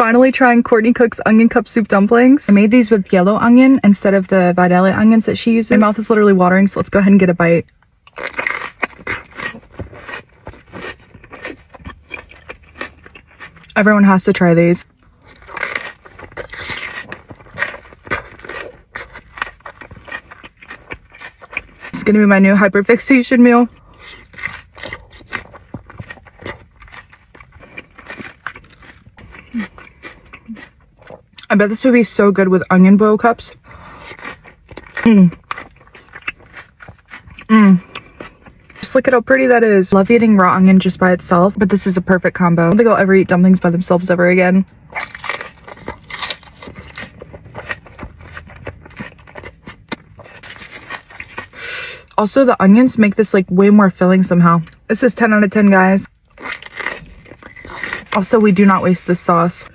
finally trying Courtney Cook's onion cup soup dumplings. I made these with yellow onion instead of the Vidalia onions that she uses. My mouth is literally watering, so let's go ahead and get a bite. Everyone has to try these. It's gonna be my new hyperfixation meal. I bet this would be so good with onion boil cups. Just look at how pretty that is. Love eating raw onion just by itself, but this is a perfect combo. I don't think I'll ever eat dumplings by themselves ever again. Also, the onions make this like way more filling somehow. This is 10 out of 10, guys. Also, we do not waste this sauce.